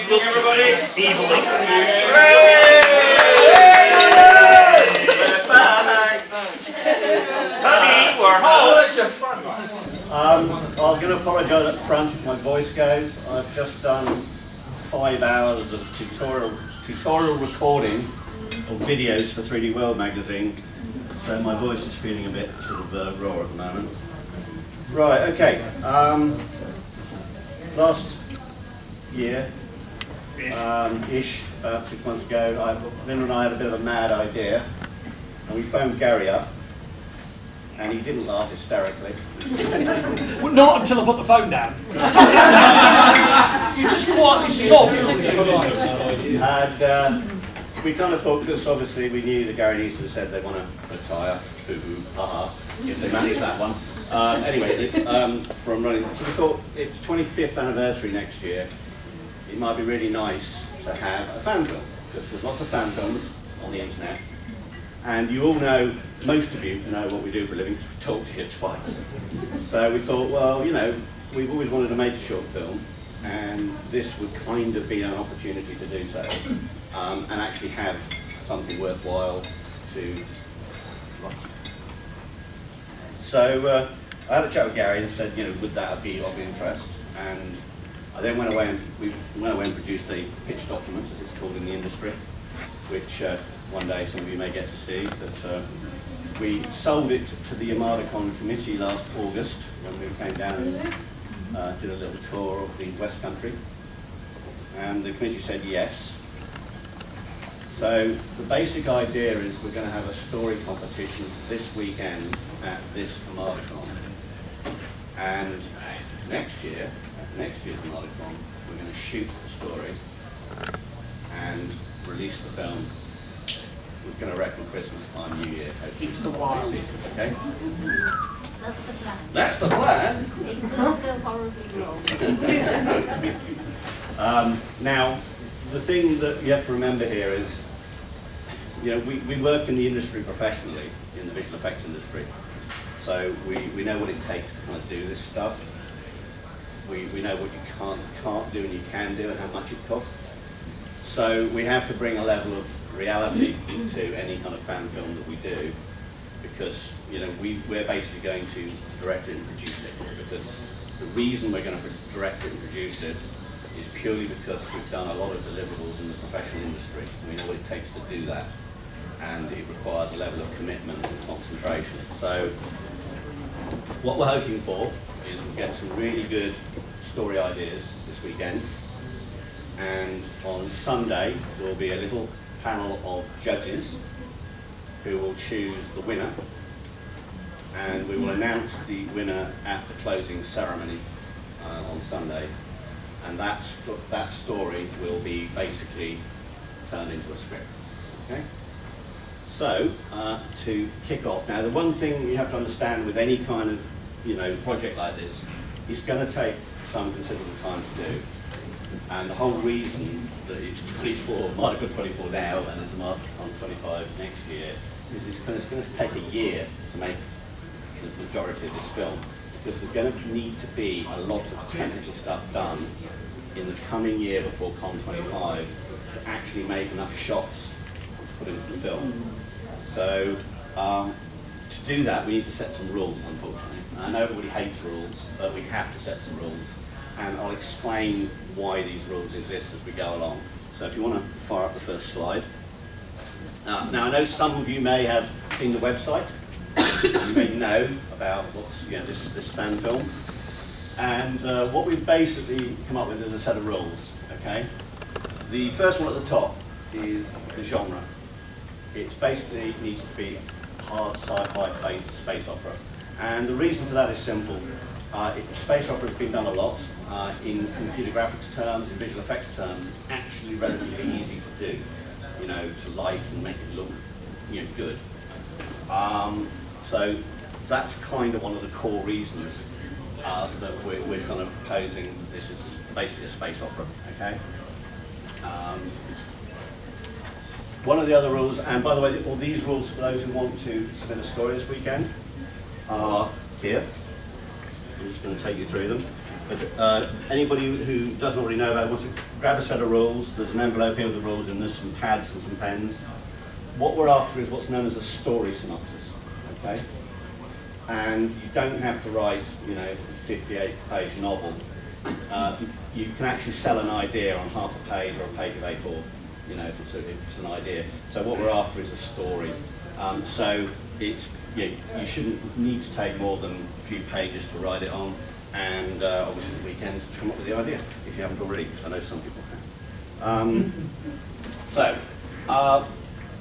Look, everybody. Evilly. Honey, we're home. I'm going to apologise up front if my voice goes. I've just done 5 hours of tutorial recording of videos for 3D World magazine, so my voice is feeling a bit sort of raw at the moment. Right, okay. Last year, ish, about 6 months ago, Linda and I had a bit of a mad idea, and we phoned Gary up, and he didn't laugh hysterically. Well, not until I put the phone down. You just quietly soft, didn't you? And we kind of thought, because obviously we knew that Gary Neeson said they want to retire, haha, if they manage that one. Anyway, from running, so we thought it's 25th anniversary next year, it might be really nice to have a fan film, because there's lots of fan films on the internet, and you all know, most of you know what we do for a living, because we've talked here twice. So we thought, well, you know, we've always wanted to make a short film, and this would kind of be an opportunity to do so, and actually have something worthwhile to watch. So I had a chat with Gary and said, you know, would that be of interest? And I then went away and produced a pitch document, as it's called in the industry, which one day some of you may get to see. But we sold it to the Armadacon committee last August when we came down and did a little tour of the West Country, and the committee said yes. So the basic idea is we're going to have a story competition this weekend at this Armadacon, and next year, at next year's Armadacon, we're going to shoot the story and release the film. We're going to reckon Christmas time, New Year. It's the wild. Okay? That's the plan. That's the plan. It will go horribly wrong. Now, the thing that you have to remember here is, you know, we work in the industry professionally, in the visual effects industry. So we know what it takes to kind of do this stuff. We know what you can't do and you can do and how much it costs. So we have to bring a level of reality to any kind of fan film that we do, because, you know, we're basically going to direct it and produce it, because the reason we're going to direct it and produce it is purely because we've done a lot of deliverables in the professional industry. We know what it takes to do that, and it requires a level of commitment and concentration. So what we're hoping for is we'll get some really good story ideas this weekend, and on Sunday there will be a little panel of judges who will choose the winner, and we will announce the winner at the closing ceremony on Sunday, and that story will be basically turned into a script. Okay? So, to kick off, now the one thing you have to understand with any kind of, you know, project like this, it's going to take some considerable time to do. And the whole reason that it's 24, Armadacon 24 now, and it's Armadacon 25 next year, is it's going to take a year to make the majority of this film, because there's going to need to be a lot of technical stuff done in the coming year before Con 25 to actually make enough shots to put into the film. So to do that, we need to set some rules, unfortunately. I know everybody hates rules, but we have to set some rules. And I'll explain why these rules exist as we go along. So if you want to fire up the first slide. Now I know some of you may have seen the website. You may know about what's, you know, this fan film. And what we've basically come up with is a set of rules. Okay. The first one at the top is the genre. It basically needs to be hard sci-fi space opera. And the reason for that is simple. Space opera has been done a lot. In computer graphics terms, in visual effects terms, it's actually relatively easy to do, you know, to light and make it look, you know, good. So that's kind of one of the core reasons that we're kind of proposing this is basically a space opera, okay? One of the other rules, and by the way, all these rules for those who want to submit a story this weekend are here. I'm just going to take you through them. But anybody who doesn't already know about it wants to grab a set of rules. There's an envelope here with the rules in. There's some pads and some pens. What we're after is what's known as a story synopsis. Okay, and you don't have to write, you know, a 58-page novel. You can actually sell an idea on half a page or a page of A4, you know, if it's an idea. So what we're after is a story. So it's, you shouldn't need to take more than a few pages to write it on, and obviously the weekend to come up with the idea, if you haven't already, because I know some people have.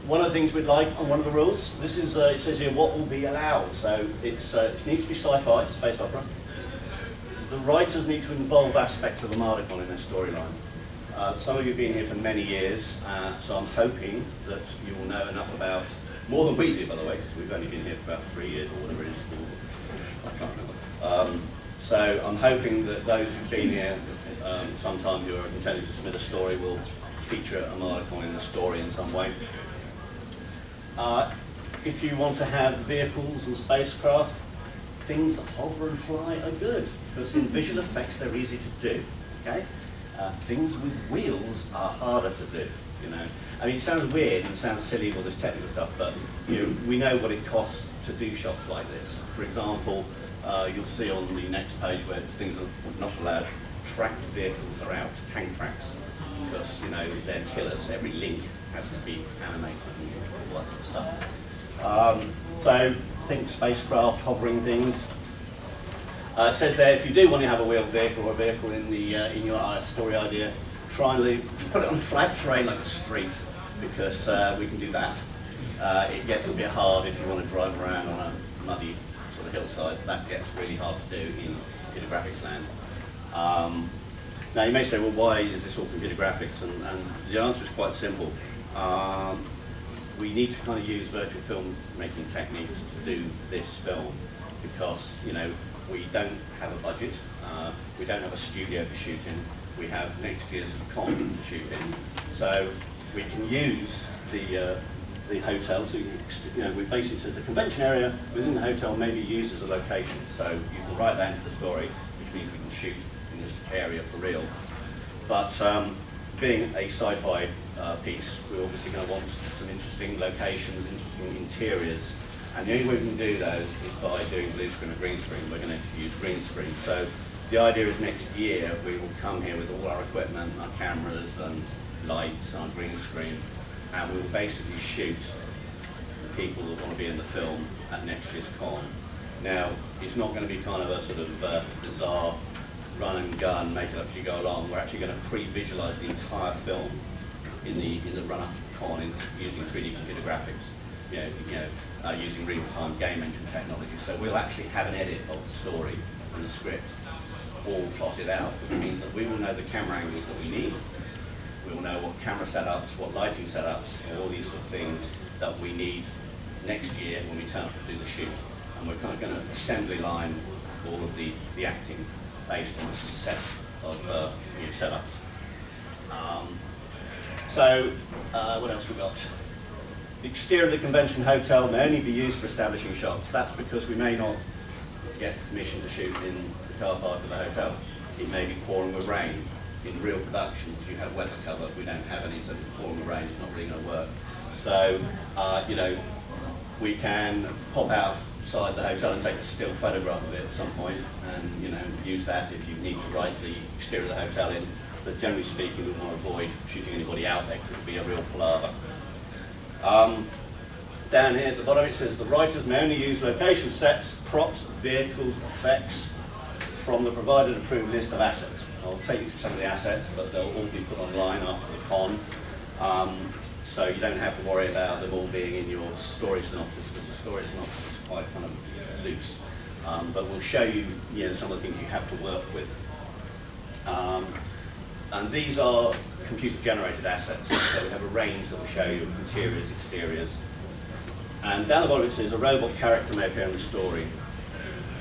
One of the things we'd like on one of the rules, this is, it says here what will be allowed. So it's, it needs to be sci-fi, space opera. The writers need to involve aspects of Armadacon in their storyline. Some of you have been here for many years, so I'm hoping that you will know enough about, more than we do by the way, because we've only been here for about 3 years or whatever it is. I can't remember. So I'm hoping that those who've been here sometime who are intending to submit a story will feature Armadacon in the story in some way. If you want to have vehicles and spacecraft, things that hover and fly are good, because in visual effects they're easy to do. Okay, things with wheels are harder to do. You know, I mean, it sounds weird and it sounds silly with all this technical stuff, but you know, we know what it costs to do shots like this. For example, you'll see on the next page where things are not allowed. Tracked vehicles are out, tank tracks, because you know they're killers. Every link has to be animated and all that sort of stuff. So think spacecraft, hovering things. It says there, if you do want to have a wheeled vehicle or a vehicle in the in your story idea, try and put it on flat terrain like a street, because we can do that. It gets a bit hard if you want to drive around on a muddy sort of hillside. That gets really hard to do in computer graphics land. Now you may say, well, why is this all computer graphics? And the answer is quite simple. We need to kind of use virtual film making techniques to do this film, because you know we don't have a budget, we don't have a studio to shoot in, we have next year's con to shoot in, so we can use the hotel. So you know, we basically says the convention area within the hotel may be used as a location, so you can write that into the story, which means we can shoot in this area for real. But being a sci-fi piece, we're obviously going to want some interesting locations, interesting interiors, and the only way we can do those is by doing blue screen or green screen. We're going to use green screen. So the idea is next year we will come here with all our equipment, our cameras and lights and our green screen, and we'll basically shoot the people that want to be in the film at next year's con. Now, it's not going to be kind of a sort of bizarre run and gun, make it up as you go along. We're actually going to pre-visualize the entire film in the run-up to con using 3D computer graphics, using real-time game engine technology. So we'll actually have an edit of the story and the script all plotted out, which means that we will know the camera angles that we need. We will know what camera setups, what lighting setups, all these sort of things that we need next year when we turn up to do the shoot. And we're kind of going to assembly line all of the acting based on a set of setups. What else we got? The exterior of the convention hotel may only be used for establishing shots. That's because we may not get permission to shoot in the car park of the hotel. It may be pouring with rain. In real productions, you have weather cover. We don't have any, so pouring with rain is not really going to work. So, we can pop outside the hotel and take a still photograph of it at some point, and use that if you need to write the exterior of the hotel in. But generally speaking, we want to avoid shooting anybody out there because it would be a real palaver. Down here at the bottom it says the writers may only use location sets, props, vehicles, effects from the provided approved list of assets. I'll take you through some of the assets, but they'll all be put online after the con. So you don't have to worry about them all being in your story synopsis, because the story synopsis is quite kind of loose. But we'll show you, some of the things you have to work with. And these are computer-generated assets, so we have a range that will show you interiors, exteriors. And down the bottom it says a robot character may appear in the story.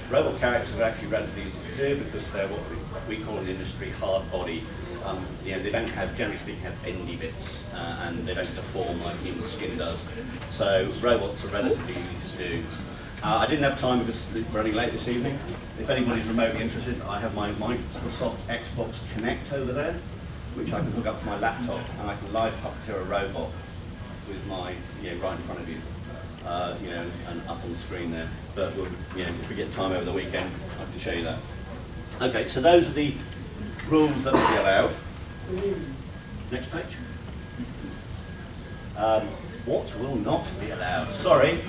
Robot characters are actually relatively easy to do because they're what we call in the industry hard body. They don't have, generally speaking, have bendy bits, and they don't deform like human skin does. So robots are relatively easy to do. I didn't have time because we're running late this evening. If anybody's remotely interested, I have my Microsoft Xbox Connect over there, which I can hook up to my laptop, and I can live puppeteer a robot with my, right in front of you, and up on the screen there. But we'll, if we get time over the weekend, I can show you that. Okay, so those are the rules that will be allowed. Next page. What will not be allowed? Sorry.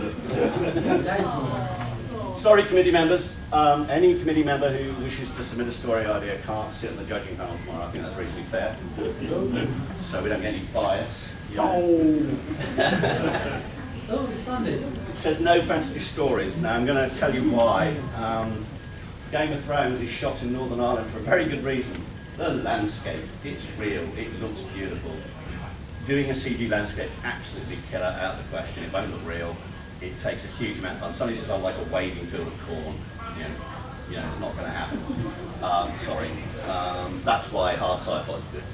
Sorry, committee members. Any committee member who wishes to submit a story idea can't sit on the judging panel tomorrow. I think that's reasonably fair. So we don't get any bias. Oh, it's funded. It says no fantasy stories. Now I'm going to tell you why. Game of Thrones is shot in Northern Ireland for a very good reason. The landscape, it's real, it looks beautiful. Doing a CG landscape, absolutely killer, out of the question. It won't look real. It takes a huge amount of time. Somebody says, I'm like a waving field of corn. It's not going to happen. Sorry. That's why hard sci-fi is good.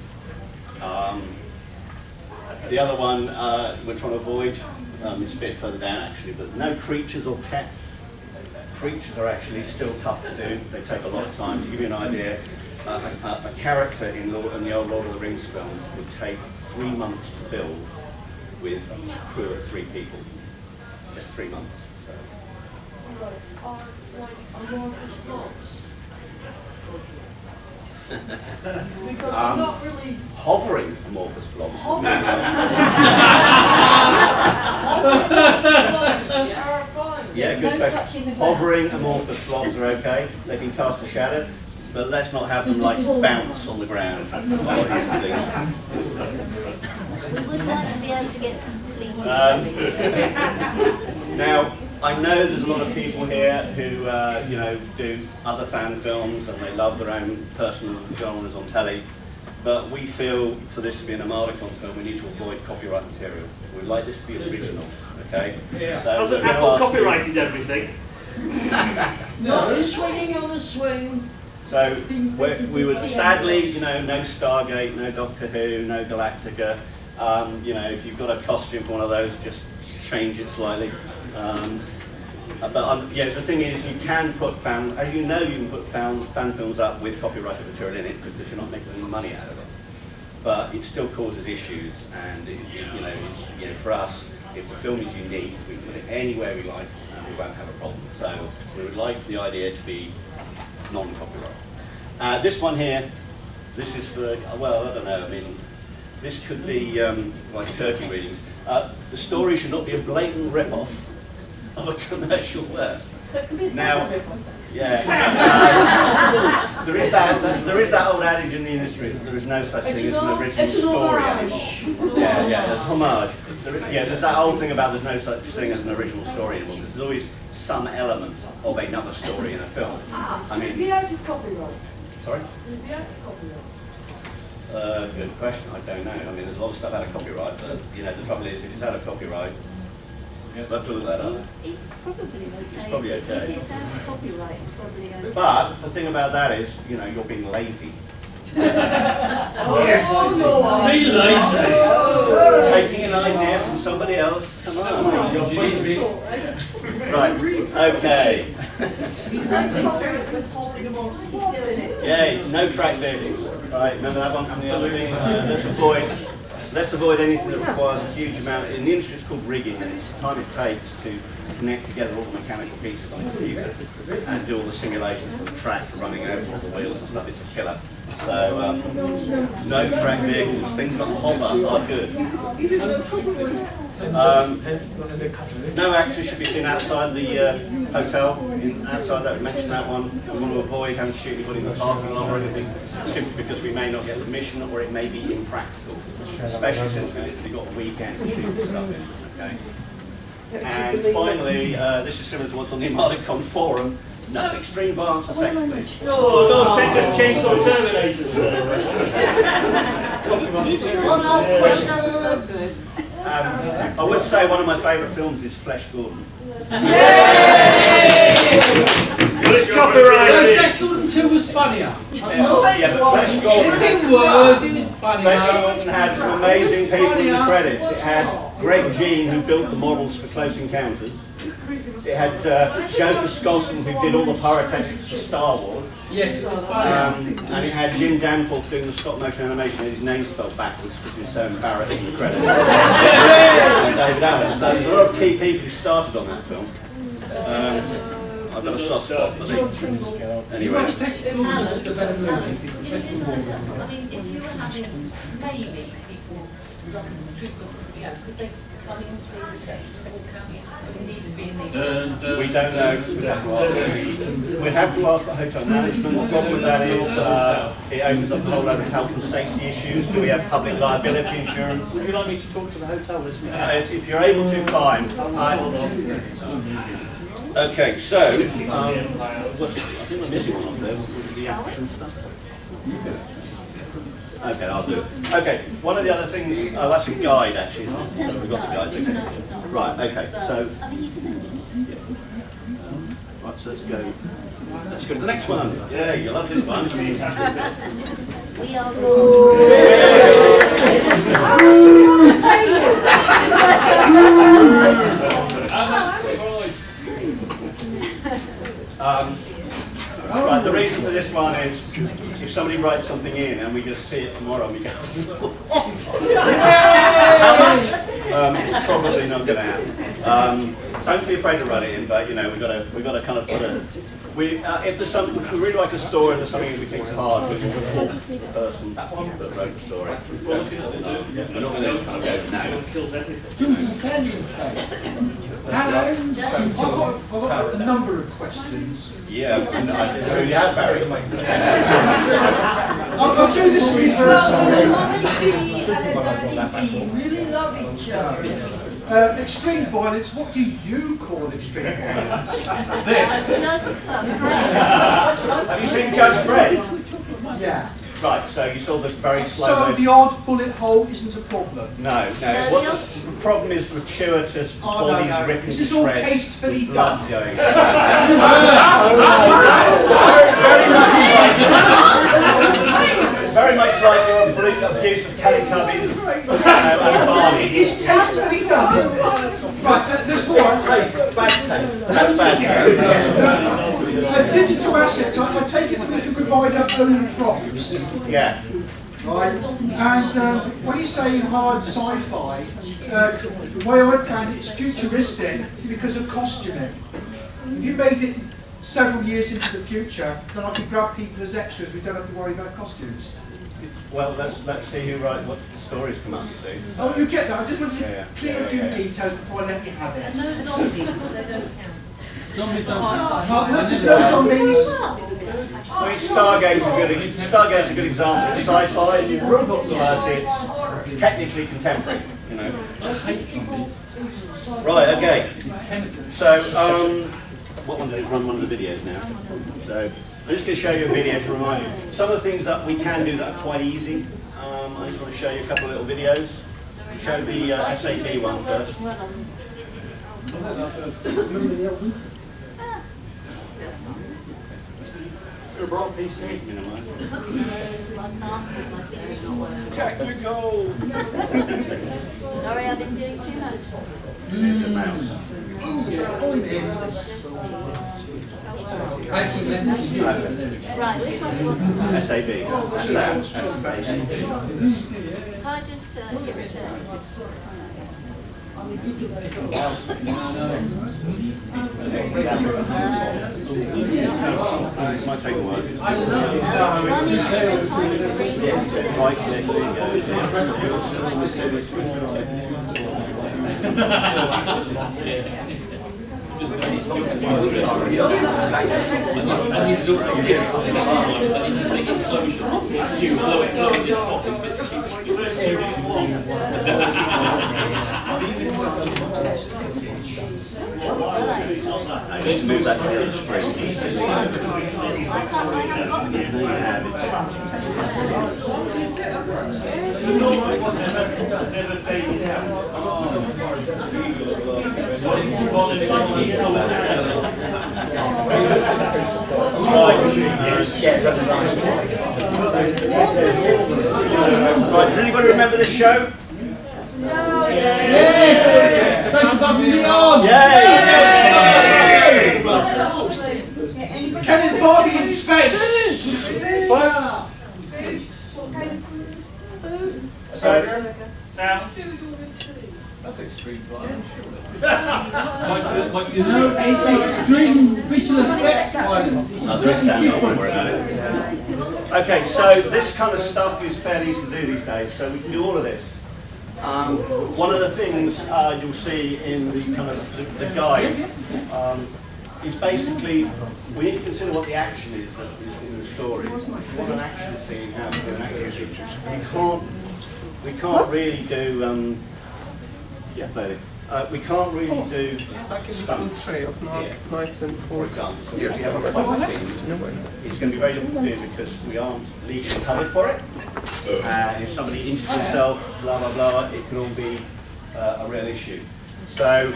The other one we're trying to avoid, it's a bit further down actually, but no creatures or pets. Creatures are actually still tough to do. They take a lot of time. To give you an idea, a character in the old Lord of the Rings films would take 3 months to build with a crew of 3 people. Just 3 months. So. Because they're not really Hovering amorphous blobs. Yeah, good question. Hovering amorphous blobs are okay. They can cast a shadow, but let's not have them like bounce on the ground. We would like to be able to get some sleep. Now, I know there's a lot of people here who, do other fan films and they love their own personal genres on telly, but we feel for this to be an Armadacon film, we need to avoid copyright material. We'd like this to be original, okay? Yeah. So Hasn't Apple copyrighted everything? not swinging on a swing. So we would sadly, no Stargate, no Doctor Who, no Galactica. If you've got a costume for one of those, just change it slightly. The thing is, you can put you can put fan films up with copyrighted material in it because you're not making any money out of it. But it still causes issues, and for us, if the film is unique, we can put it anywhere we like, and we won't have a problem. So we would like the idea to be non-copyright. This one here, this is for, well, I don't know, I mean, this could be like turkey readings. The story should not be a blatant rip-off of a commercial work. So it can be a Now, rip-off. yeah. there is that old adage in the industry that there is no such thing as an original story anymore. Yeah, there's homage. There's that old thing about there's no such thing as an original story anymore, because there's always some element of another story in a film. I mean, The act is copyright. sorry? Is the act copyright? Good question. I don't know. I mean, there's a lot of stuff out of copyright, but the trouble is, if it's out of copyright, we'll have to look that up. It's probably okay. It's probably okay. If it's out of copyright, it's probably okay. But the thing about that is, you're being lazy. Be lazy. Taking an idea from somebody else. Come on. Right. Okay. Yay. No track vehicles. Right. Remember that one from the other thing? Let's avoid anything that requires a huge amount. In the industry, it's called rigging, and it's the time it takes to connect together all the mechanical pieces on the computer and do all the simulations for the track running over all the wheels and stuff. It's a killer. So, no track vehicles. Things that hover are good. No actors should be seen outside the hotel. Outside that, we mentioned that one. We want to avoid having to shoot anybody in the parking lot or anything, simply because we may not get permission or it may be impractical. Especially since we literally got a weekend to shoot stuff in. Okay. And finally, this is similar to what's on the Armadacon forum. No extreme violence or sex, please. Oh no, Texas Chainsaw Terminators. I would say one of my favourite films is Flesh Gordon. But it's copyrighted. Flash Gordon 2 was funnier. Yeah, but Flesh Gordon. It's in words, it was Festival had some amazing people in the credits. It had Greg Jean, who built the models for Close Encounters. It had Joseph Skolson, who did all the pyrotechnics for Star Wars. Yes, it was funny. And it had Jim Danforth doing the stop motion animation, and his name spelled backwards because it's so embarrassing in the credits. And David Allen. So there's a lot of key people who started on that film. I've got a soft spot for them. Anyway. Alan, if you were having maybe people could they come in through reception or come in, need to be in the We don't know. We'd have to ask the hotel management. The problem with that is it opens up a whole load of health and safety issues. Do we have public liability insurance? Would you like me to talk to the hotel this week? If you're able to, fine. Okay, so I think we're missing one off there. The action stuff. Okay, I'll do it. Okay, one of the other things. Oh, that's a guide actually. Oh, we've got the guides. Okay. Right. Okay. So. Right. So let's go. Let's go to the next one. Yeah, you love this one. We are Right, the reason for this one is if somebody writes something in and we just see it tomorrow and we go, how much? It's probably not going to happen. Don't be afraid to write it in, but you know we've got to kind of put a. If there's something, if we really like a story and there's something that we think is hard, we can report the person that wrote the story. We're not going to just kind of go no. Kills everything. Alan, I've got a number of questions. Yeah, and I didn't really have Barry. I'll do this reverse. Really love each other. Extreme violence, what do you call extreme violence? Have you seen Judge Dredd? Yeah. Right, so you saw the very slow So motion. the odd bullet hole isn't a problem? No. What the problem is gratuitous bodies ripping This is all shreds tastefully with blood done. going. Very much like your abuse of Teletubbies and Barney. It is tastefully done. Right, there's more. That's bad. Digital assets, I take it that we can provide our own props. Yeah. Right. And when you say hard sci-fi, the way I plan it is futuristic because of costuming. If you made it several years into the future, then I could grab people as extras. We don't have to worry about costumes. Well, let's see who writes what the stories come up to. Oh, you get that? I just wanted to Yeah. clear a few details before I let you have it. And no zombies, so they don't count. Zombies don't There's no zombies. I mean, Stargate's a good example. It's sci-fi, but it's technically contemporary. You know. Right. Okay. So, what one is run one of the videos now. So, I'm just going to show you a video to remind you some of the things that we can do that are quite easy. I just want to show you a couple of little videos. Show the SAP one first. You're a broad PC. Technical. Sorry, I've been doing too much. The mouse. Right, this one you want to SAB. If I just hit return. Might take a while. Right Right click, there you go. Just move that to the other screen. I haven't got Never faded out. Right, does anybody remember this show? Yes! Thanks for being on! Yay! Kenneth Barbie in space. So, Sam? That's extreme violence, surely. You know, it's extreme visual effects violence. It's I'll just totally stand up, don't different. worry about it. Okay, so this kind of stuff is fairly easy to do these days, so we can do all of this. One of the things you'll see in the kind of the guide is basically we need to consider what the action is that is in the story. If you want an action scene, how to do an action scene. We can't really do we can't really do Back in the stunts tray of knives and for forks. example. So if Yes, you have a fight scene, it's going to be very difficult to do because we aren't legally covered for it. And if somebody injures themselves, blah blah blah, it can all be a real issue. So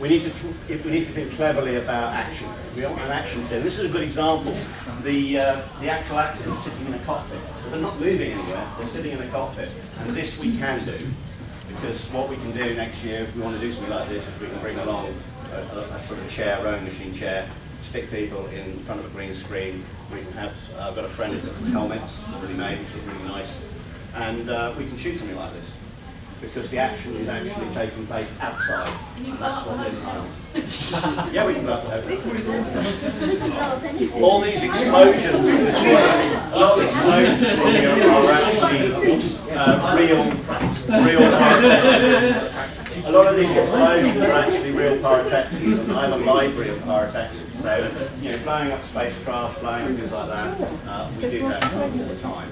we need to think cleverly about action. We want an action scene. This is a good example. The actual actors are sitting in a cockpit, so they're not moving anywhere. They're sitting in a cockpit, and this we can do. Because what we can do next year, if we want to do something like this, is we can bring along a sort of chair, rowing machine chair, stick people in front of a green screen. We can have, I've got a friend who's got some helmets already made, which look really nice, and we can shoot something like this. Because the action is actually taking place outside, and that's what they're doing. Yeah, we can go up the hotel. All these explosions in this work, a lot of explosions in here are actually real. A lot of these explosions are actually real pyrotechnics, and I have a library of pyrotechnics. So, you know, blowing up spacecraft, blowing up things like that, we do that all the time.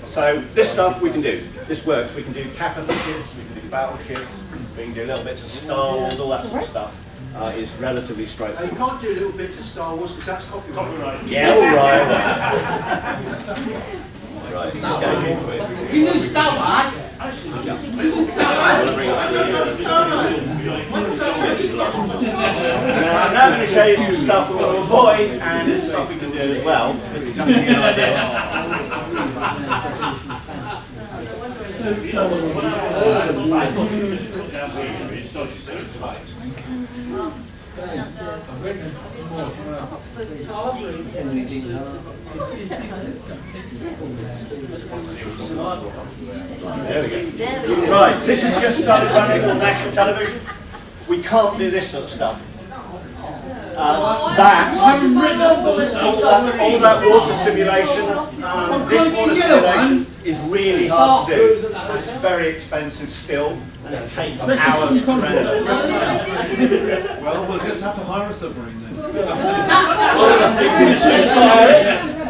So this stuff we can do. This works. We can do capital ships, we can do battleships, we can do little bits of Star Wars, all that sort of stuff. Is relatively You straightforward. can't do little bits of Star Wars because that's copyright. Yeah, all right. Right, You know Star Wars? Now, I'm now going to show you some stuff we want to avoid and stuff we can do as well, just to kind of give you an idea. There we go. Right, this has just started running on national television. We can't do this sort of stuff. All that water simulation, this water simulation is really hard to do. It's very expensive still, and it takes hours to render. Well, we'll just have to hire a submarine then.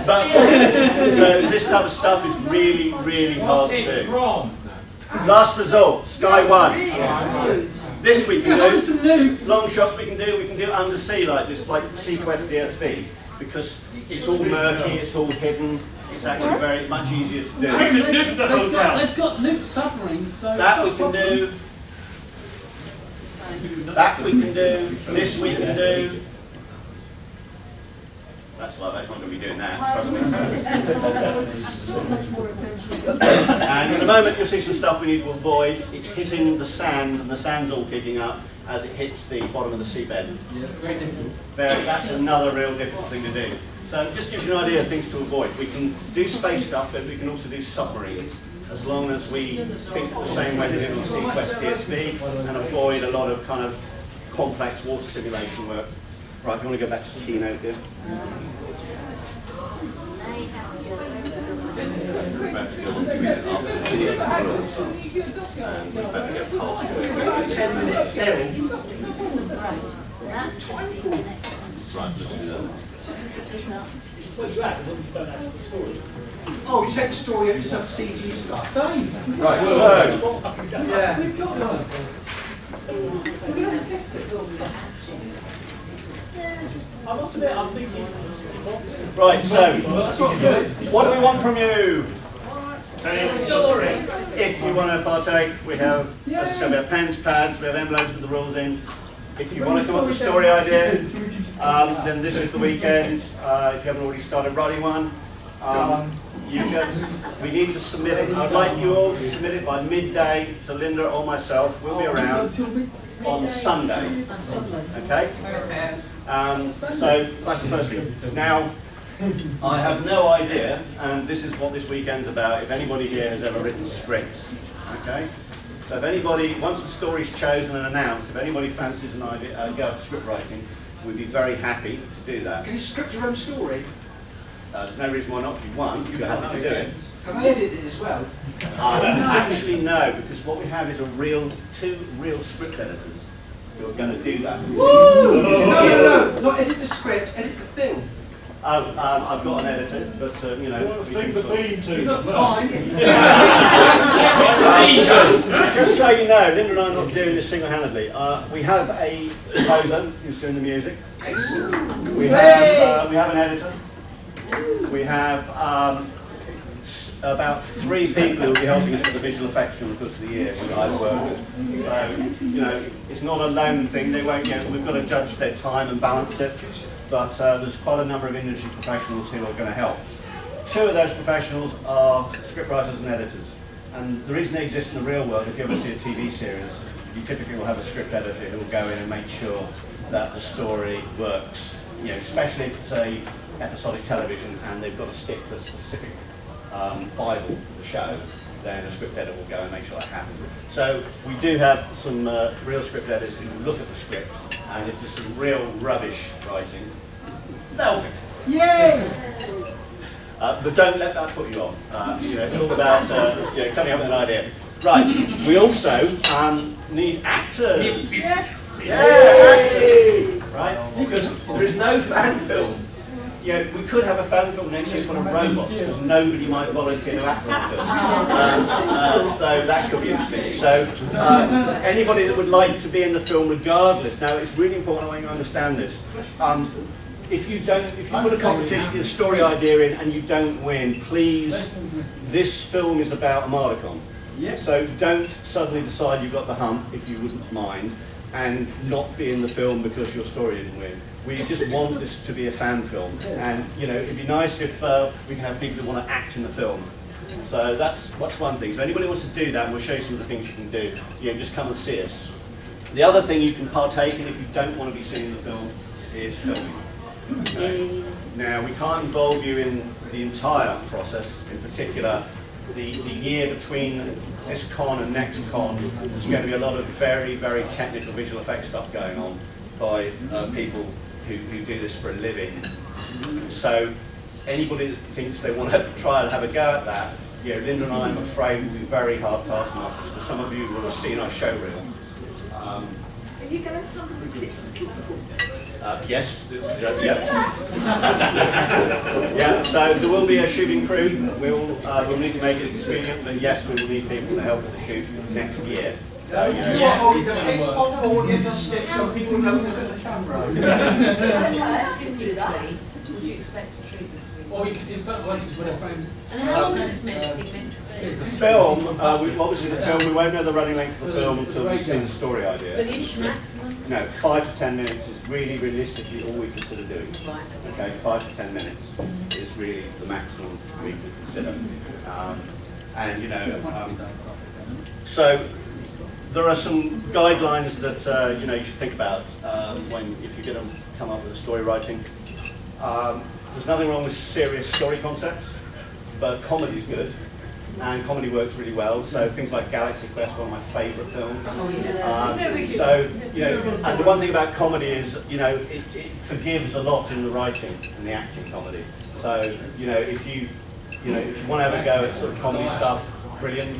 So this type of stuff is really, really hard to do. Last resort, Sky One. This we can do, long shots we can do undersea like this, like Sequest DSV, because it's all murky, it's all hidden, it's actually very much easier to do. They've got nuke submarines, so... That we can do, that we can do, this we can do. That's not going to be doing that, trust me. And in a moment you'll see some stuff we need to avoid. It's hitting the sand, and the sand's all kicking up as it hits the bottom of the seabed. That's another real difficult thing to do. So it just gives you an idea of things to avoid. We can do space stuff, but we can also do submarines, as long as we think the same way they do on Sequest DSV and avoid a lot of kind of complex water simulation work. Right, if you want to go back to the keynote here. Oh, you take the story and just have CG stuff. Right, so Yeah. I must admit, I'm thinking. right, so what do we want from you? If you want to partake, we have, as I said, we have pens, pads, we have envelopes with the rules in. If you want to come up with a story idea, then this is the weekend. If you haven't already started writing one, We need to submit it. I'd like you all to submit it by midday to Linda or myself. We'll be around on Sunday. Okay? So that's the first thing. Now, I have no idea, and this is what this weekend's about, if anybody here has ever written scripts. Okay? So if anybody, once the story's chosen and announced, if anybody fancies an idea, go to script writing, we'd be very happy to do that. Can you script your own story? There's no reason why not. If you want, you'd be happy to do it. Can I edit it as well? Actually, no, because what we have is two real script editors who are going to do that. Woo! No, not edit the script, edit the film. I've got an editor, but you know. Sing the theme tune. You've got time. Just so you know, Linda and I are not doing this single-handedly. We have a composer who's doing the music. We have an editor. We have about 3 people who will be helping us with the visual effects during the course of the year who I work with. So, you know, it's not a lone thing. They won't get. We've got to judge their time and balance it. But there's quite a number of industry professionals who are going to help. 2 of those professionals are scriptwriters and editors. And the reason they exist in the real world, if you ever see a TV series, you typically will have a script editor who will go in and make sure that the story works. You know, especially if it's a episodic television and they've got to stick to a specific Bible for the show, then a script editor will go and make sure that happens. So we do have some real script editors who look at the script, and if there's some real rubbish writing, they'll fix it. Yay! But don't let that put you off. You know, it's all about coming up with an idea. Right, we also need actors. Yes! Yeah! Right? Because there is no fan film. You know, we could have a fan film next year full of robots, because nobody might volunteer to act in the film. So that could be interesting. So anybody that would like to be in the film regardless, now it's really important I want you to understand this. If you put a competition, a story idea in and you don't win, please, this film is about Armadacon. So don't suddenly decide you've got the hump, if you wouldn't mind, and not be in the film because your story didn't win. We just want this to be a fan film, and you know, it'd be nice if we can have people who want to act in the film. So that's one thing. So anybody wants to do that, and we'll show you some of the things you can do. You know, just come and see us. The other thing you can partake in if you don't want to be seen in the film is filming. Okay. Now we can't involve you in the entire process. In particular, the year between this con and next con, there's going to be a lot of very, very technical visual effects stuff going on by people who do this for a living. So anybody that thinks they want to try and have a go at that, you know, Linda and I, I'm afraid, will be very hard taskmasters, because some of you will have seen our show reel. Are you going to have some of the kids? Yes, yeah, so there will be a shooting crew. We'll need to make it expedient, but yes, we will need people to help with the shoot next year. So, you know, On board in the stick so people don't look at the camera. Typically, would you expect a treatment? Or you could, in fact, like it's with a friend. And how long is this meant to be? the film, obviously the film, we won't know the running length of the film until we've seen the story idea. But each maximum? No, 5 to 10 minutes is really realistically all we consider doing. Right. Okay, 5 to 10 minutes is really the maximum we can consider. And you know, so there are some guidelines that you know you should think about if you're going to come up with a story writing. There's nothing wrong with serious story concepts, but comedy is good, and comedy works really well. So things like Galaxy Quest, one of my favourite films. So you know, and the one thing about comedy is you know it forgives a lot in the writing and the acting comedy. So you know if you want to have a go at sort of comedy stuff, brilliant.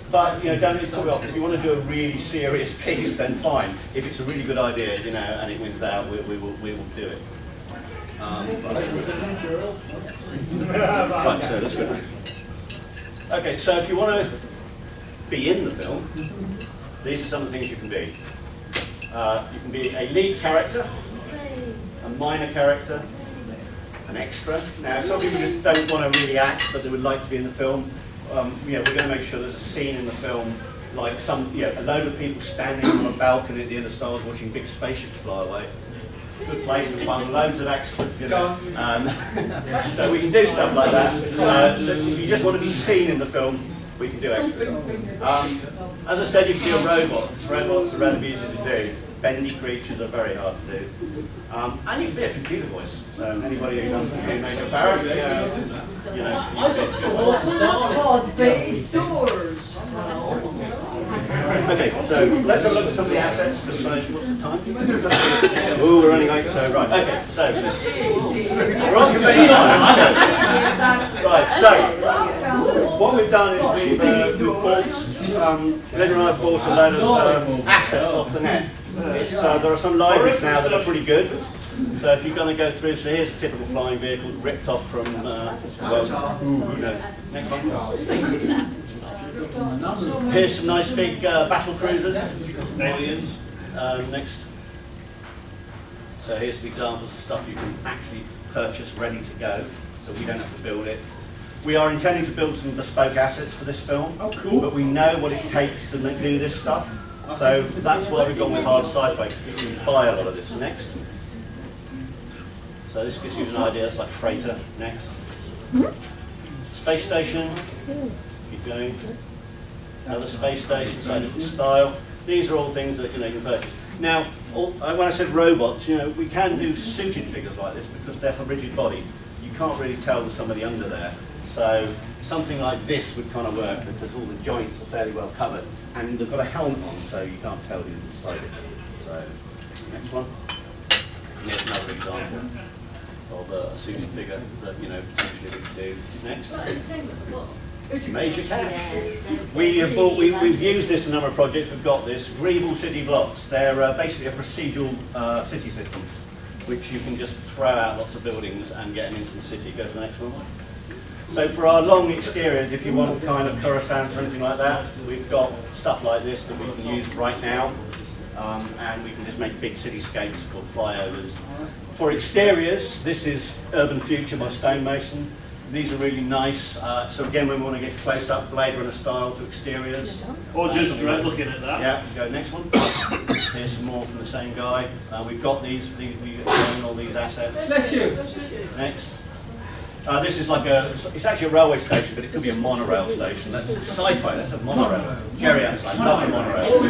But you know, don't put it off. If you want to do a really serious piece, then fine. If it's a really good idea, you know, and it wins out, we will do it. Right, so let's go next. Okay, so if you want to be in the film, these are some of the things you can be. You can be a lead character, a minor character, an extra. Now, some people just don't want to really act, but they would like to be in the film. You know, we're going to make sure there's a scene in the film, like a load of people standing on a balcony at the end of Star Wars watching big spaceships fly away. good place to fund loads of extras, you know. So we can do stuff like that. So if you just want to be seen in the film, we can do extras. As I said, you can do robots. Robots are relatively easy to do. Bendy creatures are very hard to do. And you can be a computer voice. So anybody who wants to be Major Barrett, you know, you can be a computer voice. Doors. Okay, so let's have a look at some of the assets. Just what's the time? Oh, we're running late, so right. Okay, so we're on convention time. Right, so what we've done is we've bought, Linda and I have bought a load of assets off the net. There are some libraries now that are pretty good. So if you're going to go through, so here's a typical flying vehicle ripped off from, well, who knows. Next one. Here's some nice big battle cruisers, aliens. Next. So here's some examples of stuff you can actually purchase ready to go, so we don't have to build it. We are intending to build some bespoke assets for this film, but we know what it takes to do this stuff. So that's why we've gone with hard sci-fi. You can buy a lot of this. Next. So this gives you an idea. It's like freighter. Next. Space station. Keep going. Another space station, so a different style. These are all things that you can purchase. Now, when I said robots, we can do suited figures like this because they're rigid bodied. You can't really tell with somebody under there. So something like this would kind of work because all the joints are fairly well covered, and they've got a helmet on, so you can't tell who's inside it. So next one. And here's another example of a suited figure that potentially we could do. Next. Major cash. We've used this in a number of projects. We've got this Greeble city blocks. They're basically a procedural city system, which you can just throw out lots of buildings and get an instant city. Go to the next one. So for our long exteriors, if you want kind of Coruscant or anything like that, we've got stuff like this that we can use right now, and we can just make big cityscapes for flyovers. For exteriors, this is Urban Future by Stonemason. These are really nice. So again, when we want to get close up, Blade Runner style to exteriors. Or just looking at that. Yeah, go next one. Here's some more from the same guy. We've got we own all these assets. Next. This is like it's actually a railway station, but it could be a monorail station. That's sci-fi, that's a monorail. Jerry outside, love a monorail.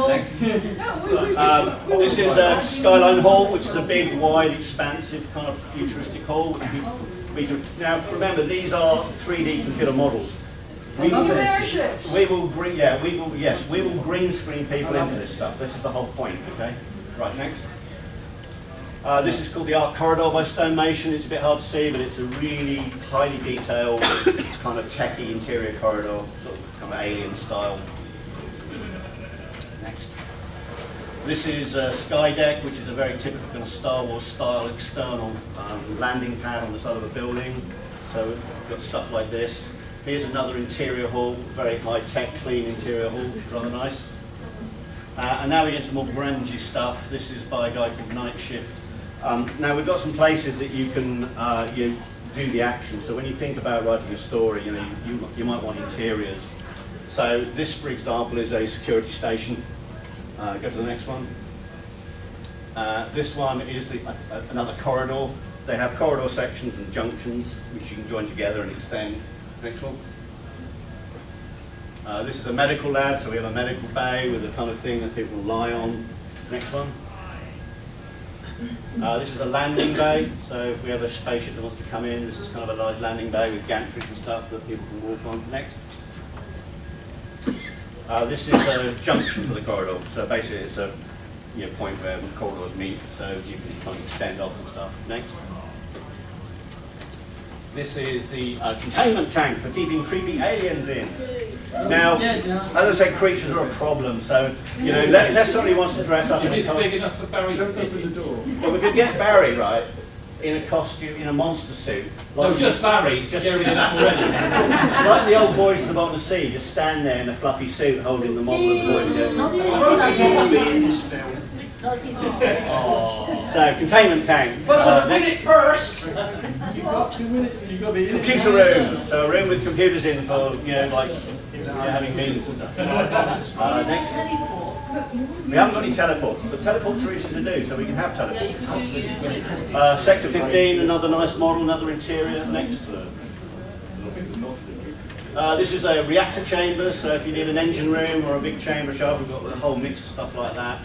Next. This is Skyline Hall, which is a big, wide, expansive, kind of futuristic hall. Now, remember, these are 3D computer models. We will green screen people into this stuff. This is the whole point, okay? Right, next. This is called the Art Corridor by Stonemason. It's a bit hard to see, but it's a really highly detailed, kind of techie interior corridor, sort of kind of alien style. Next. This is Skydeck, which is a very typical kind of Star Wars style external landing pad on the side of a building. So we've got stuff like this. Here's another interior hall, very high-tech, clean interior hall, which is rather nice. And now we get to more grungy stuff. This is by a guy called Night Shift. Now we've got some places that you can do the action. So when you think about writing a story, you might want interiors. So this, for example, is a security station. Go to the next one. This one is another corridor. They have corridor sections and junctions, which you can join together and extend. Next one. This is a medical lab, so we have a medical bay with the kind of thing that people lie on. Next one. This is a landing bay, so if we have a spaceship that wants to come in, this is kind of a large landing bay with gantries and stuff that people can walk on. Next. This is a junction for the corridor, so basically it's a point where the corridors meet, so you can kind of extend off and stuff. Next. This is the containment tank for keeping creepy aliens in. Now, as I said, creatures are a problem, so, unless somebody wants to dress up in a costume. Is it big enough for Barry to fit in the door? Well, we could get Barry, right, in a costume, in a monster suit. Like no, just Barry, just Jerry enough already. Like the old boys at the bottom of the sea, just stand there in a fluffy suit holding the model of the boy. So, containment tank. But minute first. You've got 2 minutes, you've got to be in. Computer room. So a room with computers in for, like having meetings and stuff. Next. We haven't got any teleports, but teleports are easy to do, so we can have teleports. Sector 15, another nice model, another interior next. This is a reactor chamber, so if you need an engine room or a big chamber shaft, we've got a whole mix of stuff like that.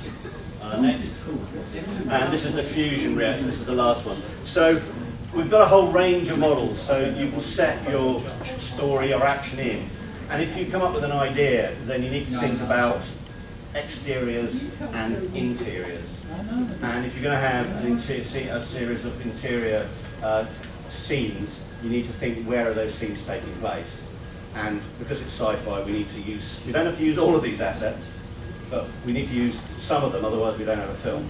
Next. And this is the fusion reactor, this is the last one. So we've got a whole range of models, so you will set your story or action in. And if you come up with an idea, then you need to think about exteriors and interiors. And if you're going to have a series of interior scenes, you need to think where are those scenes taking place. And because it's sci-fi, we don't have to use all of these assets, but we need to use some of them, otherwise we don't have a film.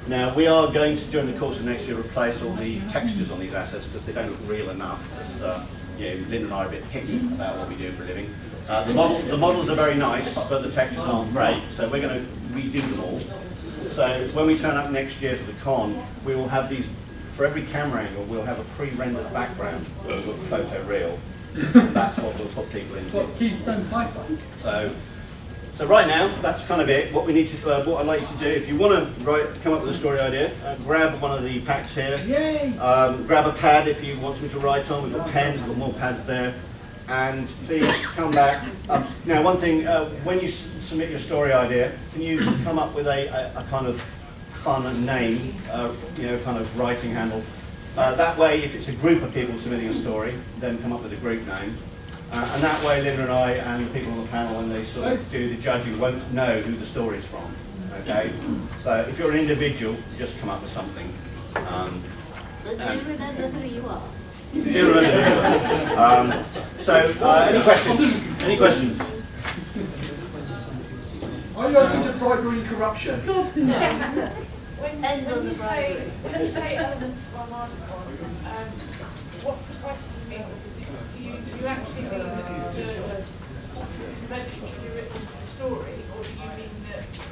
Now, we are going to, during the course of next year, replace all the textures on these assets because they don't look real enough. Linda and I are a bit picky about what we do for a living. The models are very nice, but the textures aren't great, so we're going to redo them all. So when we turn up next year to the con, we will have these, for every camera angle, we'll have a pre-rendered background that will look photo-real. That's what we'll put people into. What Keystone Pipeline? So right now, that's kind of it. What we need to, what I'd like you to do, if you want to come up with a story idea, grab one of the packs here. Yay! Grab a pad if you want me to write on. We've got pens, we've got more pads there. And please come back. Now, one thing, when you submit your story idea, can you come up with a kind of fun name, kind of writing handle. That way, if it's a group of people submitting a story, then come up with a group name. And that way, Linda and I and the people on the panel, when they sort of do the judging, won't know who the story's from. Okay? So if you're an individual, just come up with something. But do you remember who you are? Do you remember who you are? Any questions? Any questions? Are you open to bribery and corruption? No. When you say elements of Armadacon, what precisely do you mean? Do you actually mean that the convention should be written into the story, or do you mean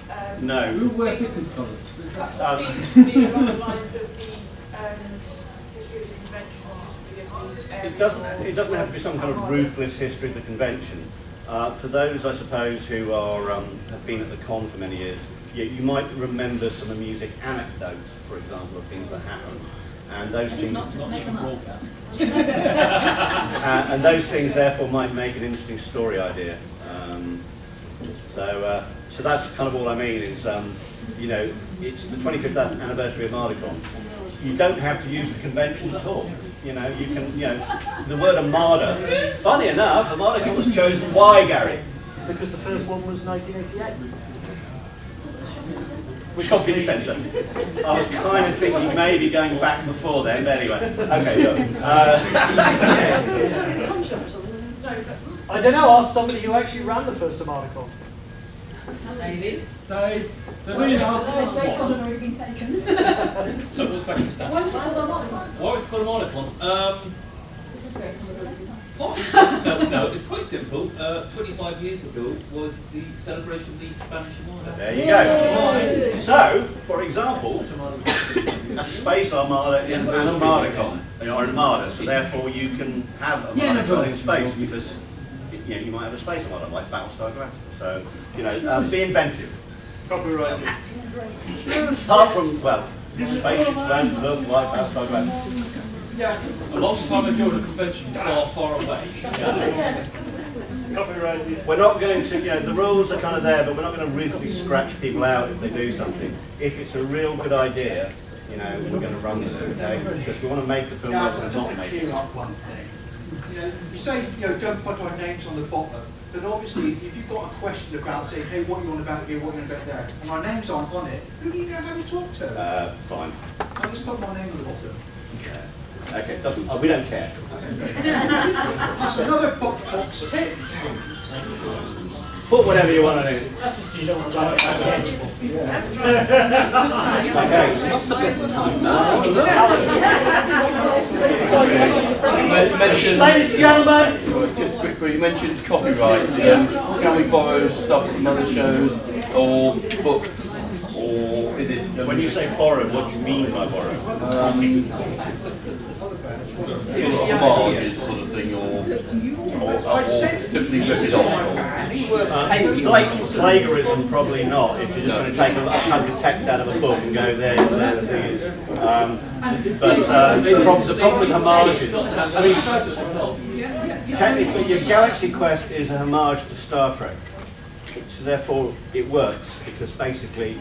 that No. Who were Pickers scholars? things to be along the lines of the history of the convention or history of the It doesn't have to be some kind of ruthless history of the convention. For those, I suppose, who are have been at the con for many years, you might remember some amusing anecdotes, for example, of things that happened, and those things. And those things, therefore, might make an interesting story idea. So that's kind of all I mean. Is it's the 25th anniversary of Armadacon. You don't have to use the convention at all. You can, the word Armada. Funny enough, Armadacon was chosen. Why, Gary? Because the first one was 1988. Shopping centre. I was kind of thinking maybe going back before then, but anyway. Okay, look. I don't know, ask somebody who actually ran the first Armadacon. David? Dave, This very common already been taken. So what's the question, Stan? Why was it called Armadacon? Why was it called Armadacon? No, it's quite simple. 25 years ago was the celebration of the Spanish Armada. There you go. So, for example, a space armada is an Armadacon, or an armada, so therefore you can have a Armadacon in space because you might have a space armada like Battlestar Galactica. So, be inventive. Copyright. Apart from, spaceships don't look like Battlestar Galactica. Yeah. A long time ago, the convention far, far away. Copyrighted. We're not going to, the rules are kind of there, but we're not going to ruthlessly scratch people out if they do something. If it's a real good idea, we're going to run with it, okay? Because we want to make the film work and not make it. One thing. You say, don't put our names on the bottom, but obviously, if you've got a question about, say, hey, what you want about here, what you want about there, and our names aren't on it, who do you know how to talk to? Fine. I'll just put my name on the bottom. Okay, we don't care. That's another box ticked. Put whatever you want on it. Ladies and gentlemen! Just quickly, you mentioned copyright. Can we borrow stuff from other shows or books? Or is it... When you say borrow, what do you mean by borrow? Homages sort of thing, or or simply rip it off? Blatant plagiarism, probably not, if you're just going to take a chunk of text out of a book and go there the thing is. The problem with homages, I mean, technically your Galaxy Quest is a homage to Star Trek. So therefore it works, because basically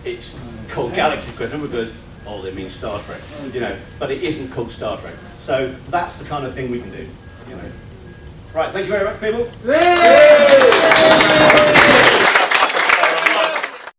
it's called Galaxy Quest, and because, oh, they mean Star Trek, you know, but it isn't called Star Trek. So that's the kind of thing we can do, you know. Right, thank you very much, people.